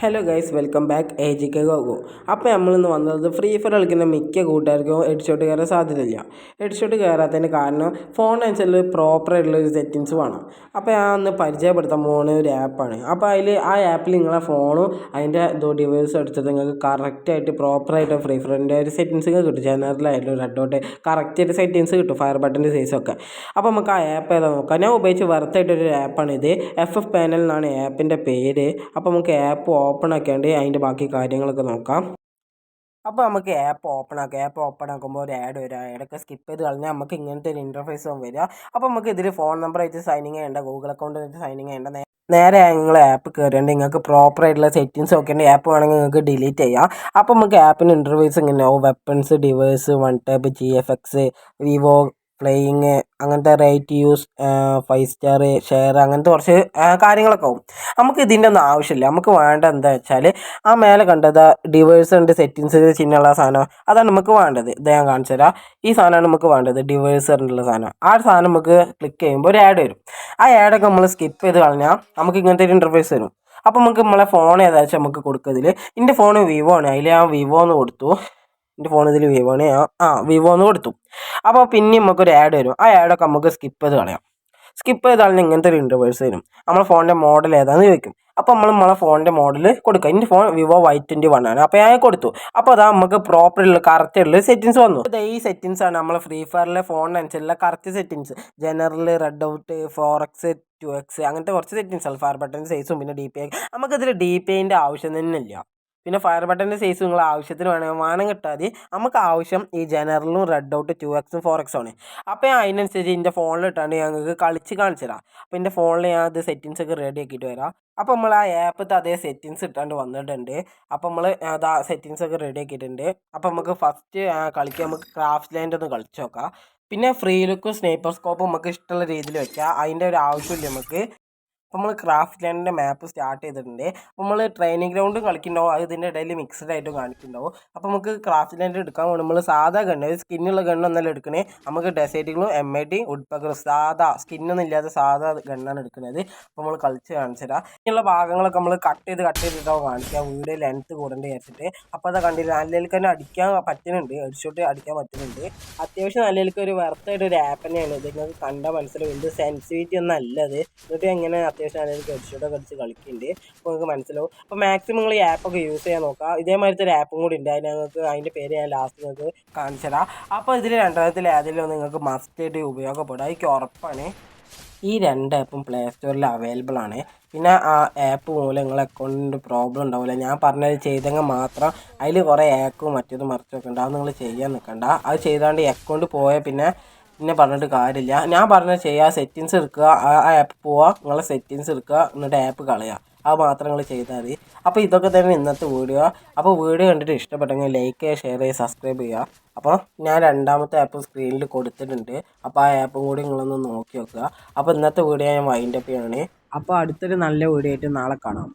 Hello guys, welcome back AGK GoGo. അപ്പോൾ നമ്മളിന്ന് വന്നത് ഫ്രീ ഫയർ കളിക്കുന്ന മിക്ക കൂട്ടുകാർക്കും ഹെഡ്ഷോട്ട് കയറാൻ സാധ്യതയില്ല. ഹെഡ്ഷോട്ട് കയറാത്തതിന് കാരണം ഫോണിനനുസരിച്ച് പ്രോപ്പറായിട്ടുള്ളൊരു സെറ്റിങ്സ് വേണം. അപ്പോൾ ഞാൻ ഒന്ന് പരിചയപ്പെടുത്താൻ പോകുന്ന ഒരു ആപ്പാണ്. അപ്പോൾ ആ ആപ്പിൽ നിങ്ങളെ ഫോണും അതിൻ്റെ ഡിവൈസും എടുത്തിട്ട് നിങ്ങൾക്ക് കറക്റ്റായിട്ട് പ്രോപ്പറായിട്ട് ഫ്രീ ഫയറിൻ്റെ ഒരു സെറ്റിങ്സ് കിട്ടും. ജനറലായിട്ടുള്ള റെഡ് ഡോട്ട് കറക്റ്റായിട്ട് സെറ്റിങ്സ് കിട്ടും, ഫയർ ബട്ടൻ്റെ സൈസൊക്കെ. അപ്പോൾ നമുക്ക് ആ ആപ്പ് ഏതാ നോക്കാം. ഞാൻ ഉപയോഗിച്ച് വെറുതായിട്ടൊരു ആപ്പാണിത്. FF പാനൽ എന്നാണ് ആപ്പിൻ്റെ പേര്. അപ്പോൾ നമുക്ക് ആപ്പ് ഓപ്പൺ ആക്കിയാണ്ട് അതിൻ്റെ ബാക്കി കാര്യങ്ങളൊക്കെ നോക്കാം. അപ്പോൾ നമുക്ക് ആപ്പ് ഓപ്പൺ ആക്കാം. ആപ്പ് ഓപ്പൺ ആക്കുമ്പോൾ ഒരു ആഡ് വരും. ആഡൊക്കെ സ്കിപ്പ് ചെയ്ത് കളഞ്ഞാൽ നമുക്ക് ഇങ്ങനത്തെ ഒരു ഇൻ്റർഫേസ് വരിക. അപ്പോൾ നമുക്ക് ഇതിൽ ഫോൺ നമ്പർ ആയിട്ട് സൈനിങ് ചെയ്യേണ്ട, ഗൂഗിൾ അക്കൗണ്ട് ആയിട്ട് സൈനിങ് ചെയ്യേണ്ട. നേരെ നിങ്ങൾ ആപ്പ് കയറിയാണ്ട് നിങ്ങൾക്ക് പ്രോപ്പറായിട്ടുള്ള സെറ്റിങ്സ് ഒക്കെ ഉണ്ട്. ആപ്പ് വേണമെങ്കിൽ നിങ്ങൾക്ക് ഡിലീറ്റ് ചെയ്യാം. അപ്പോൾ നമുക്ക് ആപ്പിന് ഇൻ്റർഫേസ് ഇങ്ങനെ weapons, device, one tap, GFX, Vivo playing, അങ്ങനത്തെ റേറ്റ് യൂസ്, 5 സ്റ്റാർ, ഷെയർ, അങ്ങനത്തെ കുറച്ച് കാര്യങ്ങളൊക്കെ ആവും. നമുക്ക് ഇതിൻ്റെ ഒന്നും ആവശ്യമില്ല. നമുക്ക് വേണ്ട എന്താ വെച്ചാൽ ആ മേലെ കണ്ടത് ഡിവൈസ് ഉണ്ട്, സെറ്റിങ്സ് ചിഹ്നമുള്ള സാധനം, അതാണ് നമുക്ക് വേണ്ടത്. ഇത് ഞാൻ കാണിച്ചു തരാം. ഈ സാധനമാണ് നമുക്ക് വേണ്ടത്, ഡിവൈസ് ഉള്ള സാധനം. ആ സാധനം നമുക്ക് ക്ലിക്ക് ചെയ്യുമ്പോൾ ഒരു ആഡ് വരും. ആ ആഡൊക്കെ നമ്മൾ സ്കിപ്പ് ചെയ്ത് കളഞ്ഞാൽ നമുക്ക് ഇങ്ങനത്തെ ഒരു ഇൻ്റർഫേസ് വരും. അപ്പോൾ നമുക്ക് നമ്മളെ ഫോൺ ഏതാച്ചാൽ നമുക്ക് കൊടുക്കുന്നതിൽ എൻ്റെ ഫോൺ വിവോ ആണ്. അതിൽ ഞാൻ വിവോ എന്ന് കൊടുത്തു. എൻ്റെ ഫോൺ ഇതിൽ വിവോ ആണ്. വിവോ എന്ന് കൊടുത്തു. അപ്പോൾ പിന്നെ നമുക്കൊരു ആഡ് വരും. ആ ആഡൊക്കെ നമുക്ക് സ്കിപ്പ് ചെയ്ത് കളയാം. സ്കിപ്പ് ചെയ്താൽ ഇങ്ങനത്തെ ഒരു ഇൻ്റർവേഴ്സ് വരും. നമ്മളെ ഫോണിൻ്റെ മോഡൽ ഏതാണെന്ന് ചോദിക്കും. അപ്പോൾ നമ്മളെ ഫോണിൻ്റെ മോഡൽ കൊടുക്കുക. എൻ്റെ ഫോൺ വിവോ Y21 ആണ്. അപ്പോൾ ഞാൻ കൊടുത്തു. അപ്പോൾ അതാ നമുക്ക് പ്രോപ്പറുള്ള കറക്റ്റുള്ള സെറ്റിങ്സ് വന്നു. ഈ സെറ്റിങ്സ് ആണ് നമ്മൾ ഫ്രീ ഫയറിലെ ഫോണിനനുസരിച്ചുള്ള correct settings. General, red dot, 4X, 2X, അങ്ങനത്തെ കുറച്ച് സെറ്റിങ്സ് ആണ്. ഫയർ ബട്ടൺ സൈസും പിന്നെ DPI. നമുക്കിതിൽ DPIൻ്റെ ആവശ്യം തന്നെ ഇല്ല. പിന്നെ ഫയർ ബട്ടൻ്റെ സൈസ് നിങ്ങൾ ആവശ്യത്തിന് വേണം കിട്ടാൽ മതി. നമുക്ക് ആവശ്യം ഈ ജനറലും, റെഡ് ഔട്ട്, 2X, 4X ആണ്. അപ്പോൾ ഞാൻ അതിനനുസരിച്ച് എൻ്റെ ഫോണിൽ ഇട്ടാണ്ട് ഞങ്ങൾക്ക് കളിച്ച് കാണിച്ചു തരാം. അപ്പോൾ എൻ്റെ ഫോണിൽ ഞാൻ അത് സെറ്റിങ്സ് ഒക്കെ റെഡി ആക്കിയിട്ട് വരാം. അപ്പോൾ നമ്മൾ ആ ആപ്പത്തെ അതേ സെറ്റിങ്സ് ഇട്ടാണ്ട് വന്നിട്ടുണ്ട്. അപ്പോൾ നമ്മൾ അത് ആ സെറ്റിങ്സ് ഒക്കെ റെഡി ആക്കിയിട്ടുണ്ട്. അപ്പോൾ നമുക്ക് ഫസ്റ്റ് കളിക്കാൻ നമുക്ക് ക്രാഫ്റ്റ് ലാൻഡ് ഒന്ന് കളിച്ച് നോക്കാം. പിന്നെ ഫ്രീ ലുക്കും സ്നൈപ്പർ സ്കോപ്പും നമുക്ക് ഇഷ്ടമുള്ള രീതിയിൽ വെക്കാം. അതിൻ്റെ ഒരു ആവശ്യമില്ല നമുക്ക്. അപ്പോൾ നമ്മൾ ക്രാഫ്റ്റ് ലാൻഡിൻ്റെ മാപ്പ് സ്റ്റാർട്ട് ചെയ്തിട്ടുണ്ട്. അപ്പോൾ നമ്മൾ ട്രെയിനിങ് ഗ്രൗണ്ട് കളിക്കുന്നുണ്ടാവും, അത് ഇതിൻ്റെ ഇടയിൽ മിക്സഡ് ആയിട്ട് കാണിക്കുന്നുണ്ടാവും. അപ്പോൾ നമുക്ക് ക്രാഫ്റ്റ് ലാൻഡ് എടുക്കാൻ വേണ്ടി നമ്മൾ സാധാ ഗണ്ണ്, സ്കിന്നുള്ള ഗണ്ണൊന്നല്ല എടുക്കണേ. നമുക്ക് ഡെസേർട്ടുകളും MID ഉഡ്പക്കറും സാധാ സ്കിന്നൊന്നും ഇല്ലാത്ത സാധാ ഗണ്ണാണ് എടുക്കുന്നത്. അപ്പോൾ നമ്മൾ കളിച്ച് കാണിച്ചു തരാം. ഇങ്ങനെയുള്ള ഭാഗങ്ങളൊക്കെ നമ്മൾ കട്ട് ചെയ്തിട്ടാവും കാണിക്കുക. വീഡിയോ ലെങ്ത്ത് കൂടേണ്ടി വെച്ചിട്ട്. അപ്പോൾ അത് കണ്ടില്ല, നല്ലതിലേക്ക് തന്നെ അടിക്കാൻ പറ്റുന്നുണ്ട്, ഹെഡ്ഷോട്ട് അടിക്കാൻ പറ്റുന്നുണ്ട്. അത്യാവശ്യം നല്ലതിലേക്ക് ഒരു വെറുതായിട്ട് ഒരു ആപ്പ് തന്നെയാണ് ഇത്. നിങ്ങൾക്ക് കണ്ടാൽ മനസ്സിലാവും ഇത് സെൻസിറ്റിവിറ്റി ഒന്നും അല്ലത്. എന്നിട്ട് എങ്ങനെ അത്യാവശ്യം നല്ലൊരു ഹെഡ്ഷോട്ടൊക്കെ അടിച്ച് കളിക്കുന്നുണ്ട്. അപ്പോൾ നിങ്ങൾക്ക് മനസ്സിലാവും. അപ്പോൾ മാക്സിമം നിങ്ങൾ ഈ ആപ്പൊക്കെ യൂസ് ചെയ്യാൻ നോക്കുക. ഇതേമാതിരത്തെ ഒരു ആപ്പും കൂടി ഉണ്ട്. അതിൻ്റെ പേര് ഞാൻ ലാസ്റ്റ് നിങ്ങൾക്ക് കാണിച്ചു തരാം. അപ്പോൾ ഇതിൽ രണ്ടെണ്ണത്തിൽ ഏതെങ്കിലും നിങ്ങൾക്ക് മസ്റ്റായിട്ട് ഉപയോഗപ്പെടും, എനിക്ക് ഉറപ്പാണ്. ഈ രണ്ട് ആപ്പും പ്ലേ സ്റ്റോറിൽ അവൈലബിൾ ആണ്. പിന്നെ ആ ആപ്പ് മൂലം നിങ്ങളെ അക്കൗണ്ടിൻ്റെ പ്രോബ്ലം ഉണ്ടാവില്ല. ഞാൻ പറഞ്ഞത് ചെയ്തെങ്കിൽ മാത്രം അതിൽ കുറേ ആക്കും മറ്റേതും മറിച്ചൊക്കെ ഉണ്ട്. അത് നിങ്ങൾ ചെയ്യാൻ നിൽക്കണ്ട. അത് ചെയ്താണ്ട് അക്കൗണ്ട് പോയാൽ പിന്നെ പറഞ്ഞിട്ട് കാര്യമില്ല. ഞാൻ പറഞ്ഞത് ചെയ്യുക, സെറ്റിങ്സ് എടുക്കുക, ആ ആപ്പ് പോവുക, നിങ്ങളെ സെറ്റിങ്സ് എടുക്കുക, എന്നിട്ട് ആപ്പ് കളയുക. അത് മാത്രം നിങ്ങൾ ചെയ്താൽ മതി. അപ്പോൾ ഇതൊക്കെ തന്നെ ഇന്നത്തെ വീഡിയോ. അപ്പോൾ വീഡിയോ കണ്ടിട്ട് ഇഷ്ടപ്പെട്ടെങ്കിൽ ലൈക്ക് ചെയ്യുക, ഷെയർ ചെയ്യുക, സബ്സ്ക്രൈബ് ചെയ്യുക. അപ്പോൾ ഞാൻ രണ്ടാമത്തെ ആപ്പ് സ്ക്രീനിൽ കൊടുത്തിട്ടുണ്ട്. അപ്പോൾ ആ ആപ്പും കൂടി നിങ്ങളൊന്ന് നോക്കി നോക്കുക. അപ്പോൾ ഇന്നത്തെ വീഡിയോ ഞാൻ വൈൻഡപ്പ് ചെയ്യണേ. അപ്പോൾ അടുത്തൊരു നല്ല വീഡിയോ ആയിട്ട് നാളെ കാണാം.